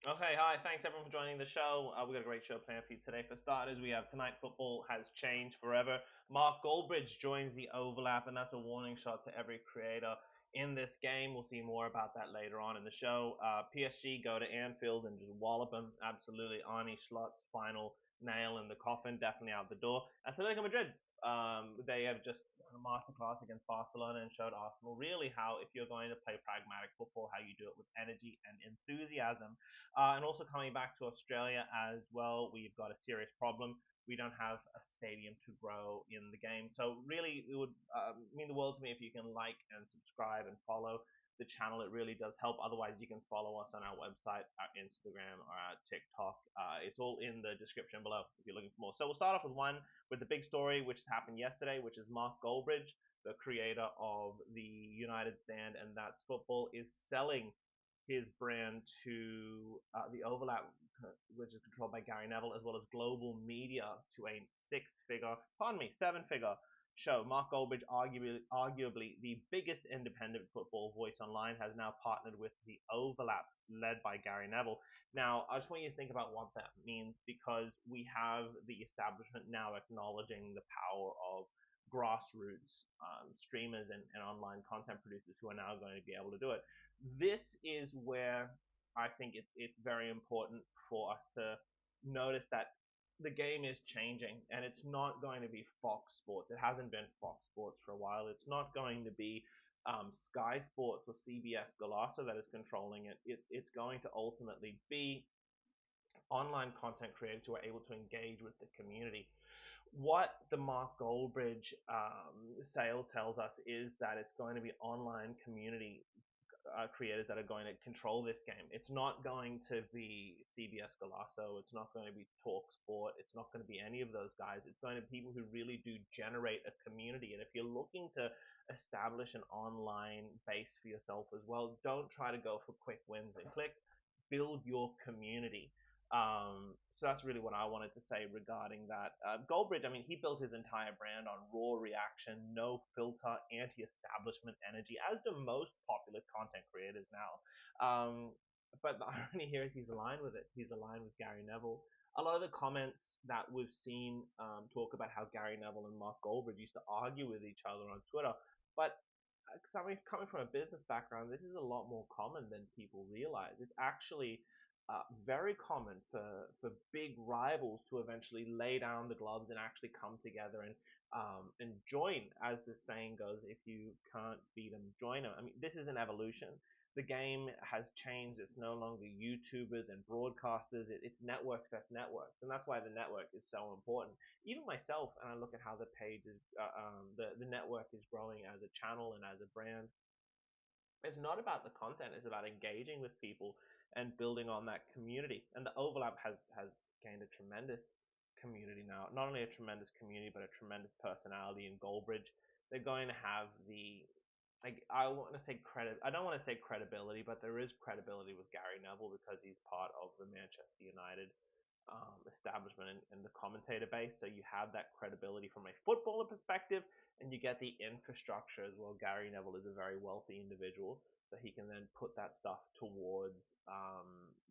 Okay, hi. Thanks everyone for joining the show. We've got a great show planned for you today. For starters, we have tonight football has changed forever. Mark Goldbridge joins the overlap, and that's a warning shot to every creator in this game. We'll see more about that later on in the show. PSG go to Anfield and just wallop them. Absolutely, Arnie Slot's final nail in the coffin, definitely out the door. Atletico Madrid, they have just a masterclass against Barcelona and showed Arsenal really how, if you're going to play pragmatic football, how you do it with energy and enthusiasm. And also coming back to Australia as well, we've got a serious problem. We don't have a stadium to grow in the game. So really, it would mean the world to me if you can like and subscribe and follow the channel. It really does help. Otherwise, you can follow us on our website, our Instagram, or our TikTok. It's all in the description below if you're looking for more. So we'll start off with the big story, which happened yesterday, which is Mark Goldbridge, the creator of the United Stand and That's Football, is selling his brand to the Overlap, which is controlled by Gary Neville, as well as global media, to a seven-figure show. Mark Goldbridge, arguably the biggest independent football voice online, has now partnered with the Overlap, led by Gary Neville. Now, I just want you to think about what that means, because we have the establishment now acknowledging the power of grassroots streamers and online content producers who are now going to be able to do it. This is where I think it's very important for us to notice that the game is changing, and it's not going to be Fox Sports. It hasn't been Fox Sports for a while. It's not going to be Sky Sports or CBS Golasso that is controlling it's going to ultimately be online content creators who are able to engage with the community. What the Mark Goldbridge sale tells us is that it's going to be online community creators that are going to control this game. It's not going to be CBS Golasso. It's not going to be Talk Sport. It's not going to be any of those guys. It's going to be people who really do generate a community. And if you're looking to establish an online base for yourself as well, don't try to go for quick wins and clicks. Build your community. So that's really what I wanted to say regarding that. Goldbridge, I mean, he built his entire brand on raw reaction, no filter, anti-establishment energy, as do most popular content creators now. But the irony here is he's aligned with it. He's aligned with Gary Neville. A lot of the comments that we've seen talk about how Gary Neville and Mark Goldbridge used to argue with each other on Twitter, but coming from a business background, this is a lot more common than people realize. It's actually very common for big rivals to eventually lay down the gloves and actually come together and join, as the saying goes, if you can't beat them, join them. I mean, this is an evolution. The game has changed. It's no longer YouTubers and broadcasters. It's networks versus networks, and that's why the network is so important. Even myself, and I look at how the page is, the network is growing as a channel and as a brand. It's not about the content, it's about engaging with people and building on that community. And the overlap has gained a tremendous community now. Not only a tremendous community, but a tremendous personality in Goldbridge. They're going to have the, like, I want to say credit. I don't want to say credibility, but there is credibility with Gary Neville because he's part of the Manchester United establishment and the commentator base. So you have that credibility from a footballer perspective, and you get the infrastructure as well. Gary Neville is a very wealthy individual, so he can then put that stuff towards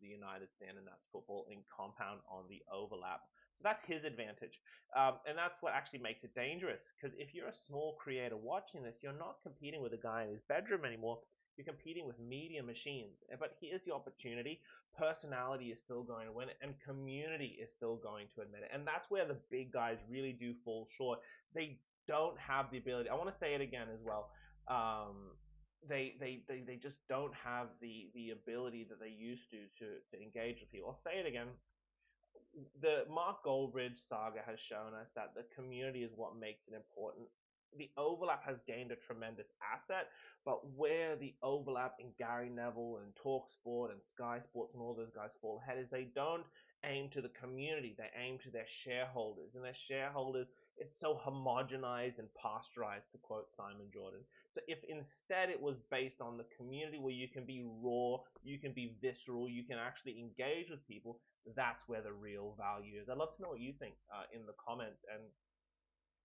the United Stand and That's Football and compound on the overlap. So that's his advantage, and that's what actually makes it dangerous. Because if you're a small creator watching this, you're not competing with a guy in his bedroom anymore. You're competing with media machines. But here's the opportunity: personality is still going to win it, and community is still going to admit it. And that's where the big guys really do fall short. They don't have the ability. I want to say it again as well. They just don't have the ability that they used to engage with people. I'll say it again. The Mark Goldbridge saga has shown us that the community is what makes it important. The overlap has gained a tremendous asset, but where the overlap in Gary Neville and Talksport and Sky Sports and all those guys fall ahead is they don't aim to the community, they aim to their shareholders. And their shareholders, it's so homogenized and pasteurized, to quote Simon Jordan. So if instead it was based on the community where you can be raw, you can be visceral, you can actually engage with people, that's where the real value is. I'd love to know what you think in the comments, and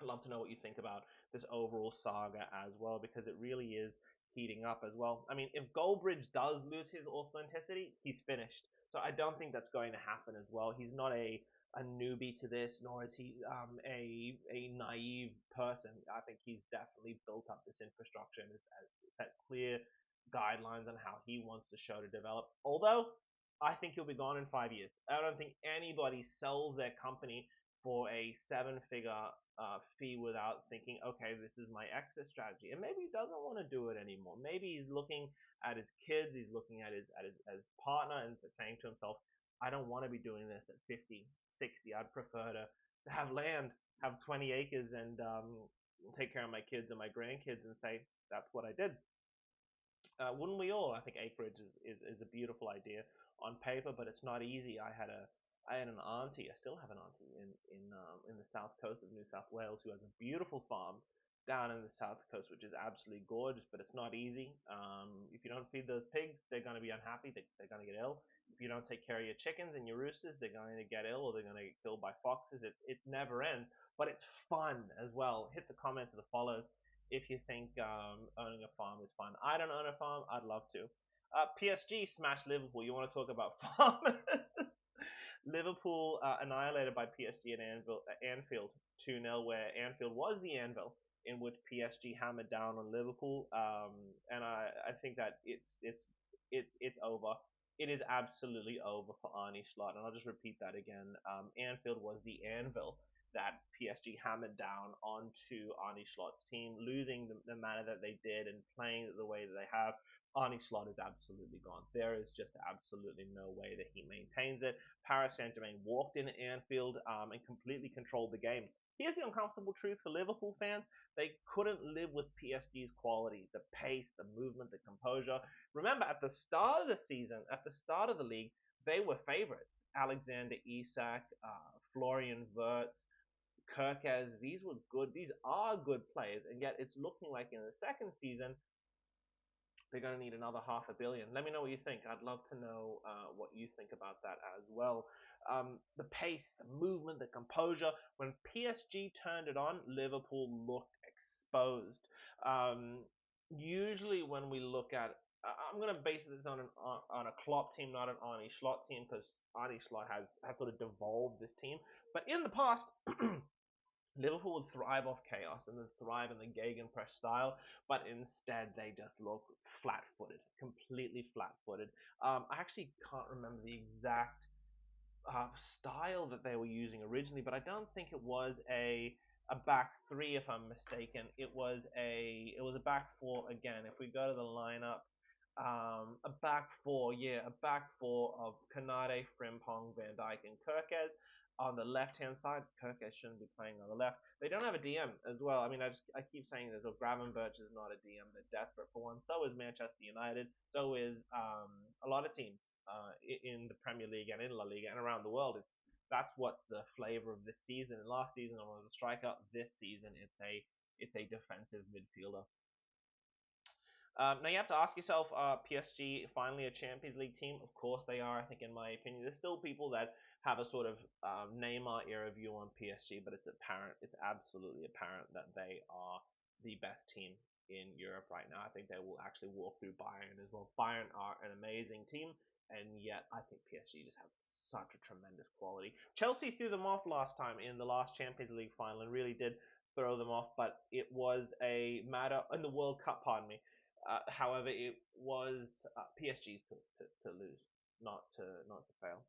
I'd love to know what you think about this overall saga as well, because it really is heating up as well. I mean, if Goldbridge does lose his authenticity, he's finished. So I don't think that's going to happen as well. He's not a newbie to this, nor is he a naive person. I think he's definitely built up this infrastructure and has set clear guidelines on how he wants the show to develop. Although I think he'll be gone in 5 years. I don't think anybody sells their company for a seven-figure fee without thinking, okay, this is my exit strategy. And maybe he doesn't want to do it anymore. Maybe he's looking at his kids, he's looking at his partner, and saying to himself, I don't want to be doing this at 50, 60. I'd prefer to have land, have 20 acres, and take care of my kids and my grandkids, and say that's what I did. Wouldn't we all? I think acreage is a beautiful idea on paper, but it's not easy. I had an auntie. I still have an auntie in the south coast of New South Wales who has a beautiful farm down in the south coast, which is absolutely gorgeous. But it's not easy. If you don't feed those pigs, they're going to be unhappy. They're going to get ill. If you don't take care of your chickens and your roosters, they're going to get ill or they're going to get killed by foxes. It never ends, but it's fun as well. Hit the comments or the follows if you think owning a farm is fun. I don't own a farm. I'd love to. PSG smashed Liverpool. You want to talk about farmers? Liverpool annihilated by PSG at Anfield 2-0, where Anfield was the anvil in which PSG hammered down on Liverpool. And I think that it's over. It is absolutely over for Arnie Slot. And I'll just repeat that again. Anfield was the anvil that PSG hammered down onto Arnie Slot's team, losing the manner that they did and playing the way that they have. Arnie Slot is absolutely gone. There is just absolutely no way that he maintains it. Paris Saint-Germain walked in at Anfield and completely controlled the game. Here's the uncomfortable truth for Liverpool fans. They couldn't live with PSG's quality, the pace, the movement, the composure. Remember, at the start of the season, at the start of the league, they were favorites. Alexander Isak, Florian Wirtz, Kirkez, these were good. These are good players, and yet it's looking like in the second season they're going to need another $500 million. Let me know what you think. I'd love to know what you think about that as well. The pace, the movement, the composure. When PSG turned it on, Liverpool looked exposed. Usually, when we look at, I'm going to base this on a Klopp team, not an Arnie Slot team, because Arnie Slot has sort of devolved this team. But in the past, Liverpool would thrive off chaos and would thrive in the gegenpress style, but instead they just look flat-footed, completely flat-footed. I actually can't remember the exact style that they were using originally, but I don't think it was a back three, if I'm mistaken. It was a back four again. If we go to the lineup, a back four, yeah, a back four of Kanate, Frimpong, Van Dijk, and Kirkez. On the left-hand side, Kirkez shouldn't be playing on the left. They don't have a DM as well. I mean, I keep saying this. Gravenberch is not a DM. They're desperate for one. So is Manchester United. So is a lot of teams in the Premier League and in La Liga and around the world. That's what's the flavor of this season. And last season, I was a striker. This season, it's a defensive midfielder. Now you have to ask yourself, PSG finally a Champions League team? Of course they are. I think, in my opinion, there's still people that have a sort of Neymar era view on PSG, but it's apparent, it's absolutely apparent that they are the best team in Europe right now. I think they will actually walk through Bayern as well. Bayern are an amazing team, and yet I think PSG just have such a tremendous quality. Chelsea threw them off last time in the last Champions League final and really did throw them off, but it was a matter in the World Cup, pardon me. However, it was PSG's to lose, not to fail.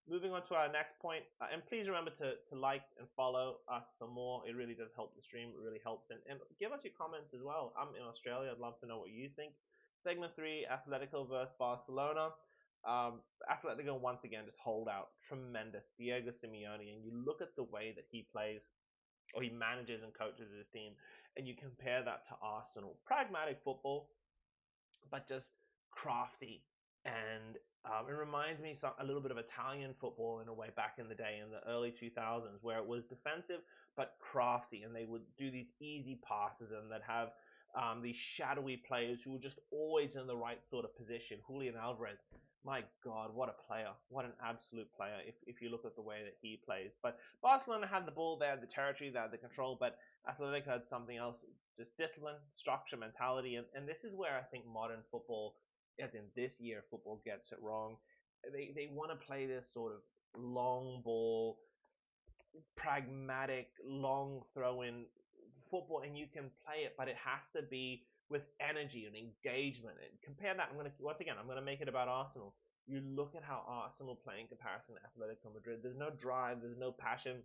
Moving on to our next point, and please remember to like and follow us for more. It really does help the stream. It really helps, and give us your comments as well. I'm in Australia. I'd love to know what you think. Segment 3, Atletico versus Barcelona. Atletico once again just hold out. Tremendous. Diego Simeone, and you look at the way that he plays, or he manages and coaches his team, and you compare that to Arsenal. Pragmatic football, but just crafty. And it reminds me a little bit of Italian football in a way back in the day, in the early 2000s, where it was defensive but crafty, and they would do these easy passes and that have these shadowy players who were just always in the right sort of position. Julian Alvarez, my God, what a player. What an absolute player if you look at the way that he plays. But Barcelona had the ball, they had the territory, they had the control, but Athletic had something else, just discipline, structure, mentality. And this is where I think modern football, as in this year, football gets it wrong. they want to play this sort of long ball, pragmatic, long throw in football, and you can play it, but it has to be with energy and engagement. And compare that. I'm gonna make it about Arsenal. You look at how Arsenal play in comparison to Atletico Madrid. There's no drive. There's no passion.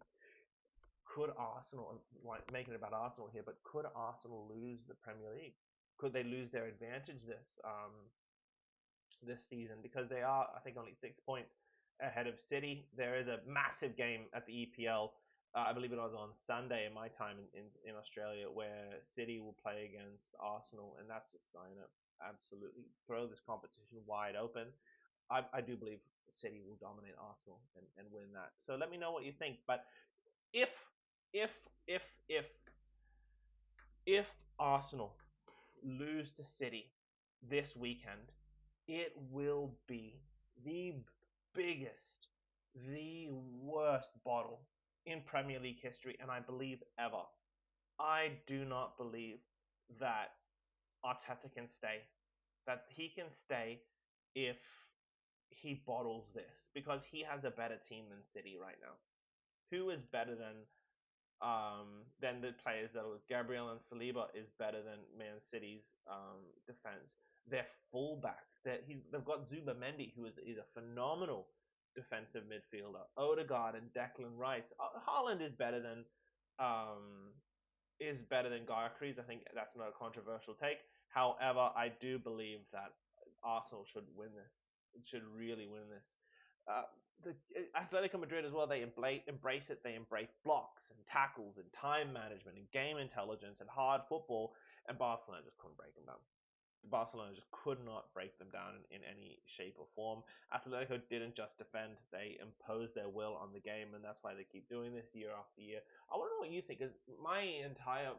Could Arsenal, like making it about Arsenal here, but could Arsenal lose the Premier League? Could they lose their advantage this season, because they are, I think, only 6 points ahead of City. There is a massive game at the EPL. I believe it was on Sunday in my time in Australia, where City will play against Arsenal, and that's just going to absolutely throw this competition wide open. I do believe City will dominate Arsenal and win that. So let me know what you think. But if if if if if Arsenal lose to City this weekend, it will be the biggest, the worst bottle in Premier League history, and I believe ever. I do not believe that Arteta can stay, that he can stay if he bottles this, because he has a better team than City right now. Who is better than the players that are Gabriel and Saliba is better than Man City's defense. Their fullbacks, they've got Zubamendi, who is a phenomenal defensive midfielder. Odegaard and Declan Rice. Haaland um, is better than Gyökeres. I think that's not a controversial take. However, I do believe that Arsenal should win this. It should really win this. Uh, the Atletico Madrid as well, they embrace it. They embrace blocks and tackles and time management and game intelligence and hard football. And Barcelona just couldn't break them down. Barcelona just could not break them down in any shape or form. Atletico didn't just defend; they imposed their will on the game, and that's why they keep doing this year after year. I want to know what you think, because my entire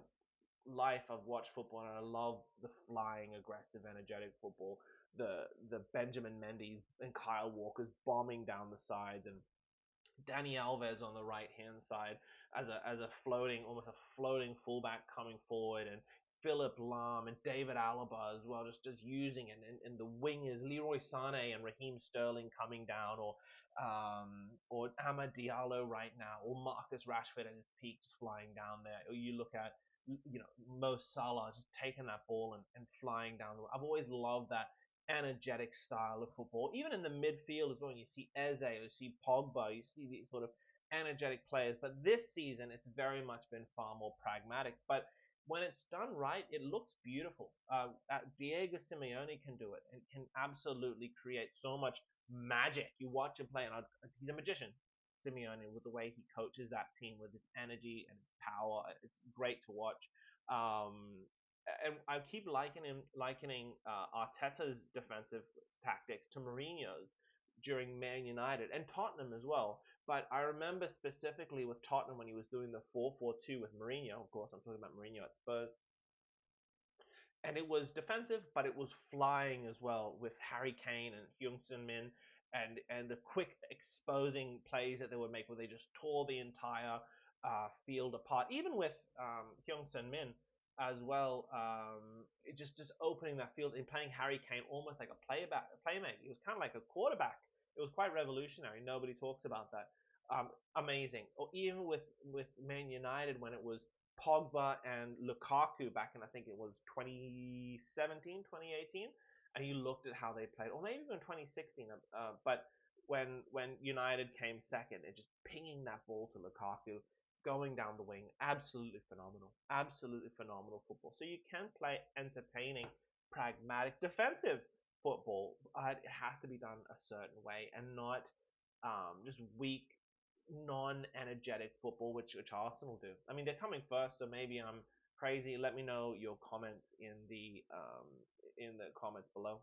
life I've watched football, and I love the flying, aggressive, energetic football. The Benjamin Mendy's and Kyle Walker's bombing down the sides, and Danny Alves on the right hand side as a floating, almost a floating fullback coming forward, and Philip Lahm and David Alaba as well, just using it, and the wingers Leroy Sané and Raheem Sterling coming down, or Amad Diallo right now, or Marcus Rashford at his peak just flying down there. Or you look at Mo Salah just taking that ball and flying down. I've always loved that energetic style of football. Even in the midfield as well, when you see Eze, you see Pogba, you see these sort of energetic players. But this season, it's very much been far more pragmatic. But when it's done right, it looks beautiful. Diego Simeone can do it and can absolutely create so much magic. You watch him play, and he's a magician. Simeone, with the way he coaches that team, with his energy and his power, it's great to watch. Um, and I keep likening Arteta's defensive tactics to Mourinho's during Man United and Tottenham as well. But I remember specifically with Tottenham when he was doing the 4-4-2 with Mourinho. Of course, I'm talking about Mourinho at Spurs, and it was defensive, but it was flying as well, with Harry Kane and Hyun Min, and the quick exposing plays that they would make, where they just tore the entire field apart. Even with Hyun Min as well, just opening that field and playing Harry Kane almost like a playmaker. He was kind of like a quarterback. It was quite revolutionary. Nobody talks about that. Amazing. Or even with Man United, when it was Pogba and Lukaku back in, I think it was 2017, 2018, and you looked at how they played, or maybe even 2016. But when United came second, and just pinging that ball to Lukaku, going down the wing, absolutely phenomenal football. So you can play entertaining, pragmatic, defensive football, but it has to be done a certain way, and not just weak, non-energetic football, which Arsenal do. I mean, they're coming first, so maybe I'm crazy. Let me know your comments in the comments below.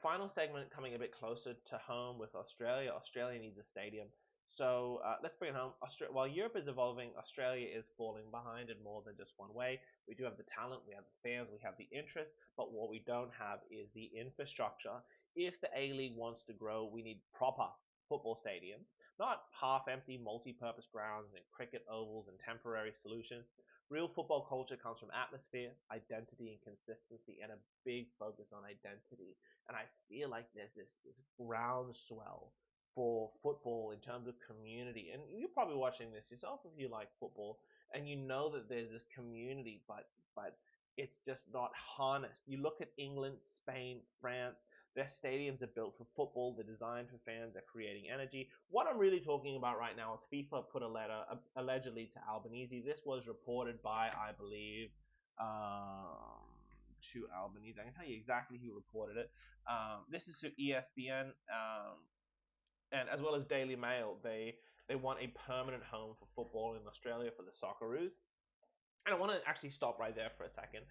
Final segment coming a bit closer to home with Australia. Australia needs a stadium. So let's bring it home. While Europe is evolving, Australia is falling behind in more than just one way. We do have the talent, we have the fans, we have the interest, but what we don't have is the infrastructure. If the A-League wants to grow, we need proper football stadiums, not half-empty multi-purpose grounds and cricket ovals and temporary solutions. Real football culture comes from atmosphere, identity, and consistency, and a big focus on identity. And I feel like there's this groundswell for football in terms of community. And you're probably watching this yourself if you like football, and you know that there's this community, but it's just not harnessed. You look at England, Spain, France. Their stadiums are built for football. They're designed for fans. They're creating energy. What I'm really talking about right now is FIFA put a letter allegedly to Albanese. This was reported by, I believe, to Albanese. I can tell you exactly who reported it. This is to ESPN, and as well as Daily Mail. They want a permanent home for football in Australia for the Socceroos. And I want to actually stop right there for a second.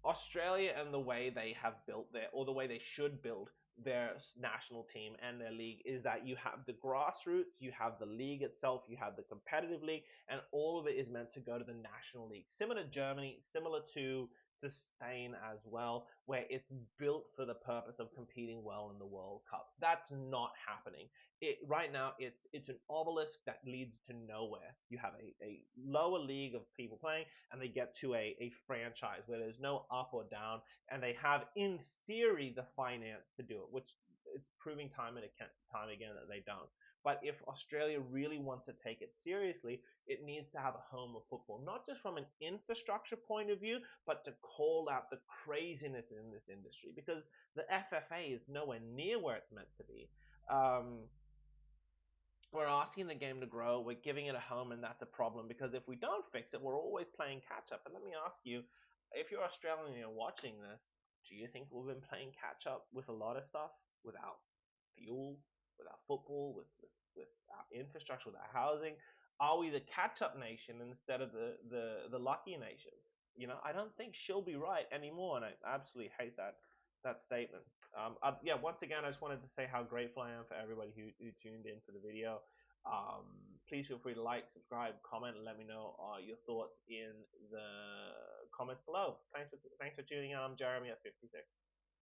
Australia and the way they have built their, or the way they should build their national team and their league is that you have the grassroots, you have the league itself, you have the competitive league, and all of it is meant to go to the national league. Similar to Germany, similar to Spain as well, where it's built for the purpose of competing well in the World Cup. That's not happening. Right now it's an obelisk that leads to nowhere. You have a lower league of people playing, and they get to a franchise where there's no up or down, and they have, in theory, the finance to do it, which it's proving time and time again that they don't. But if Australia really wants to take it seriously, it needs to have a home of football, not just from an infrastructure point of view, but to call out the craziness in this industry, because the FFA is nowhere near where it's meant to be. We're asking the game to grow, we're giving it a home, and that's a problem, because if we don't fix it, we're always playing catch up. And let me ask you, if you're Australian and you're watching this, do you think we've been playing catch up with a lot of stuff, without fuel, without football, with our infrastructure, with our housing? Are we the catch up nation instead of the lucky nation? I don't think she'll be right anymore, and I absolutely hate that statement. Yeah, once again, I just wanted to say how grateful I am for everybody who tuned in for the video. Please feel free to like, subscribe, comment, and let me know your thoughts in the comments below. Thanks for tuning in. I'm Jeremy at 56.